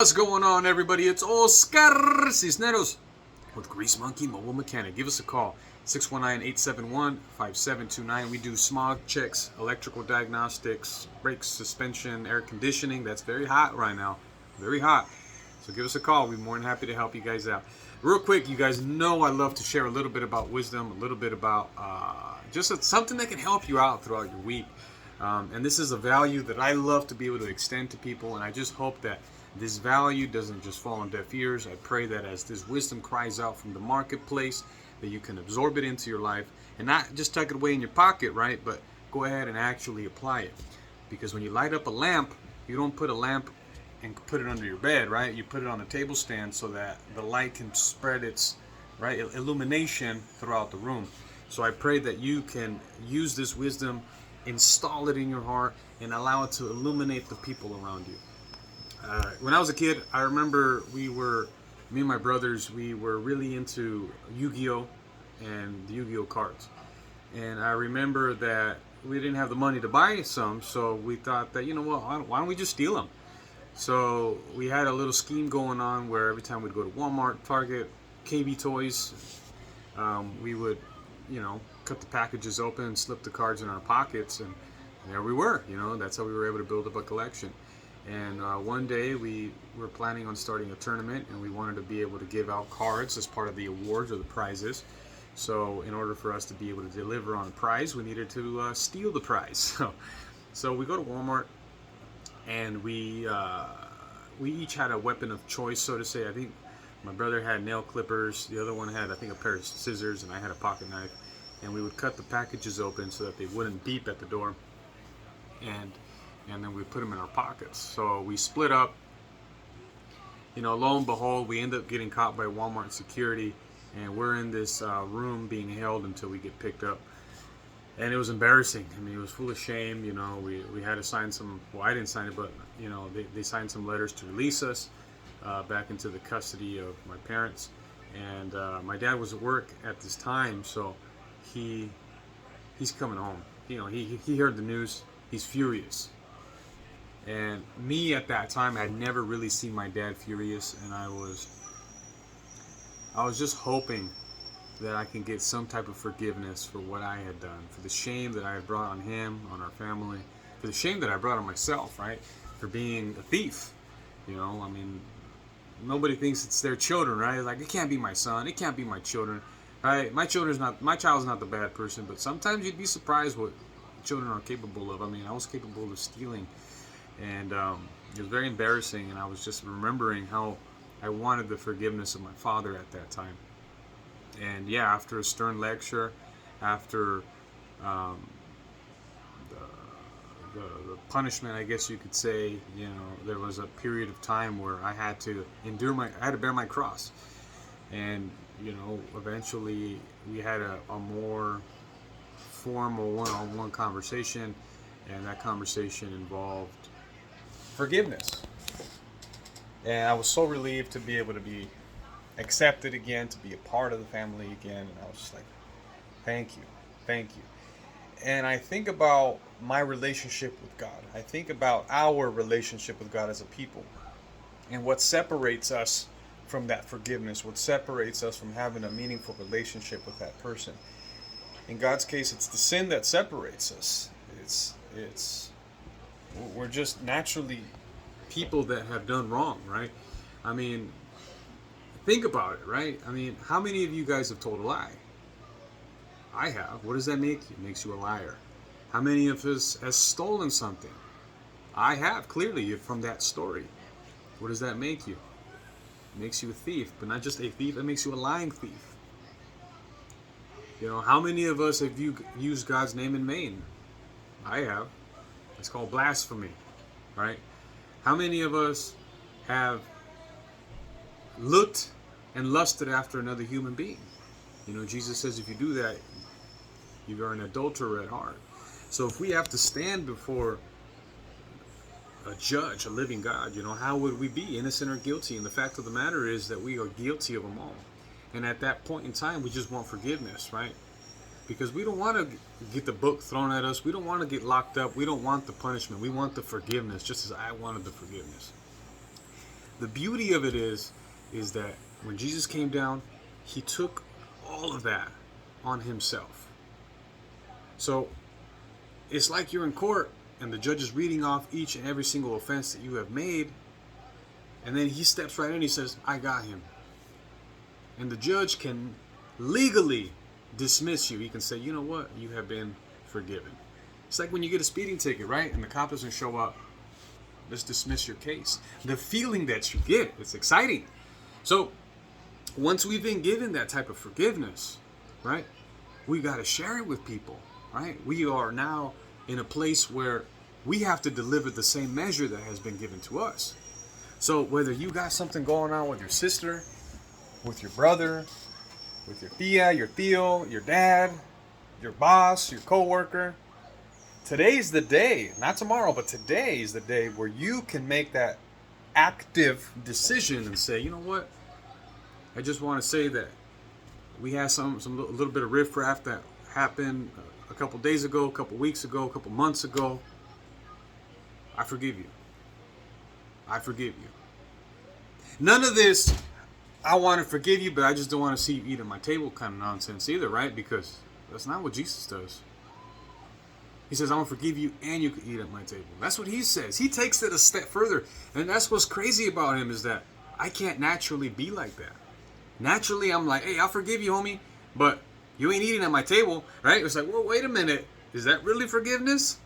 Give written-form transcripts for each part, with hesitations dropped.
What's going on, everybody? It's Oscar Cisneros with Grease Monkey Mobile Mechanic. Give us a call, 619-871-5729. We do smog checks, electrical diagnostics, brakes, suspension, air conditioning. That's very hot right now. Very hot. So give us a call. We're more than happy to help you guys out. Real quick, you guys know I love to share a little bit about wisdom, a little bit about something that can help you out throughout your week. And this is a value that I love to be able to extend to people, and I just hope that this value doesn't just fall on deaf ears. I pray that as this wisdom cries out from the marketplace, that you can absorb it into your life and not just tuck it away in your pocket, right? But go ahead and actually apply it. Because when you light up a lamp, you don't put a lamp and put it under your bed, right? You put it on a table stand so that the light can spread its illumination throughout the room. So I pray that you can use this wisdom, install it in your heart, and allow it to illuminate the people around you. When I was a kid, I remember me and my brothers, we were really into Yu-Gi-Oh! And the Yu-Gi-Oh! Cards. And I remember that we didn't have the money to buy some, so we thought that, you know what, why don't we just steal them? So we had a little scheme going on where every time we'd go to Walmart, Target, KB Toys, we would, cut the packages open, slip the cards in our pockets, and there we were. That's how we were able to build up a collection. And one day we were planning on starting a tournament, and we wanted to be able to give out cards as part of the awards or the prizes. So in order for us to be able to deliver on a prize, we needed to steal the prize. So we go to Walmart, and we each had a weapon of choice, so to say. I think my brother had nail clippers, the other one had, I think, a pair of scissors, and I had a pocket knife. And we would cut the packages open so that they wouldn't beep at the door. And then we put them in our pockets. So we split up. Lo and behold, we end up getting caught by Walmart security, and we're in this room being held until we get picked up. And it was embarrassing. I mean, it was full of shame. We had to sign some. Well, I didn't sign it, but they signed some letters to release us back into the custody of my parents. And my dad was at work at this time, so he's coming home. He heard the news. He's furious. And me at that time, I had never really seen my dad furious, and I was just hoping that I can get some type of forgiveness for what I had done, for the shame that I had brought on him, on our family, for the shame that I brought on myself, right? For being a thief. I mean, nobody thinks it's their children, right? It's like, it can't be my son, it can't be my children, right? My child's not the bad person, but sometimes you'd be surprised what children are capable of. I mean, I was capable of stealing. And it was very embarrassing, and I was just remembering how I wanted the forgiveness of my father at that time. And yeah, after a stern lecture, after the punishment, I guess you could say, there was a period of time where I had to bear my cross. And eventually we had a more formal one-on-one conversation, and that conversation involved forgiveness. And I was so relieved to be able to be accepted again, to be a part of the family again. And I was just like, thank you. And I think about my relationship with God. I think about our relationship with God as a people, and what separates us from that forgiveness, what separates us from having a meaningful relationship with that person. In God's case, it's the sin that separates us. We're just naturally people that have done wrong, right? I mean, think about it, right? I mean, how many of you guys have told a lie? I have. What does that make you? It makes you a liar. How many of us has stolen something? I have, clearly, from that story. What does that make you? It makes you a thief, but not just a thief, it makes you a lying thief. How many of us have you used God's name in vain? I have. It's called blasphemy, right? How many of us have looked and lusted after another human being? Jesus says if you do that, you are an adulterer at heart. So if we have to stand before a judge, a living God, how would we be, innocent or guilty? And the fact of the matter is that we are guilty of them all. And at that point in time, we just want forgiveness, right? Because we don't want to get the book thrown at us. We don't want to get locked up. We don't want the punishment. We want the forgiveness, just as I wanted the forgiveness. The beauty of it is that when Jesus came down, he took all of that on himself. So it's like you're in court and the judge is reading off each and every single offense that you have made, and then he steps right in and he says, I got him. And the judge can legally dismiss you. He can say, you know what, you have been forgiven. It's like when you get a speeding ticket, right? And the cop doesn't show up. Let's dismiss your case. The feeling that you get, it's exciting. So once we've been given that type of forgiveness, right, we got to share it with people, right? We are now in a place where we have to deliver the same measure that has been given to us. So whether you got something going on with your sister, with your brother, with your tia, your tío, your dad, your boss, your coworker, today's the day, not tomorrow, but today is the day where you can make that active decision and say, you know what? I just want to say that we had a little bit of riffraff that happened a couple days ago, a couple weeks ago, a couple months ago. I forgive you. I forgive you. None of this, I want to forgive you, but I just don't want to see you eat at my table kind of nonsense either, right? Because that's not what Jesus does. He says, I want to forgive you and you can eat at my table. That's what he says. He takes it a step further. And that's what's crazy about him is that I can't naturally be like that. Naturally, I'm like, hey, I'll forgive you, homie, but you ain't eating at my table, right? It's like, well, wait a minute. Is that really forgiveness?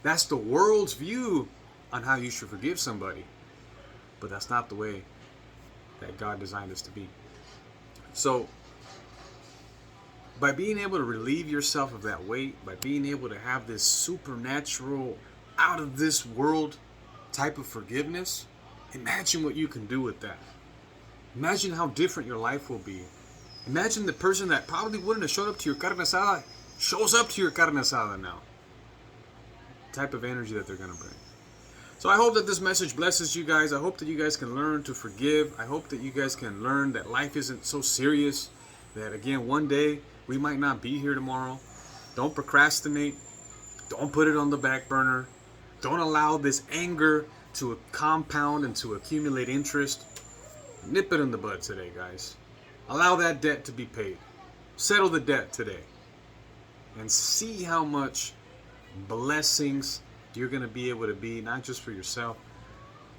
That's the world's view on how you should forgive somebody. But that's not the way that God designed us to be. So, by being able to relieve yourself of that weight, by being able to have this supernatural, out of this world type of forgiveness, imagine what you can do with that. Imagine how different your life will be. Imagine the person that probably wouldn't have showed up to your carne asada shows up to your carne asada now. The type of energy that they're going to bring. So I hope that this message blesses you guys. I hope that you guys can learn to forgive. I hope that you guys can learn that life isn't so serious. That again, one day we might not be here tomorrow. Don't procrastinate. Don't put it on the back burner. Don't allow this anger to compound and to accumulate interest. Nip it in the bud today, guys. Allow that debt to be paid. Settle the debt today. And see how much blessings you're going to be able to be, not just for yourself,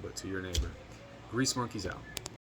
but to your neighbor. Grease Monkeys out.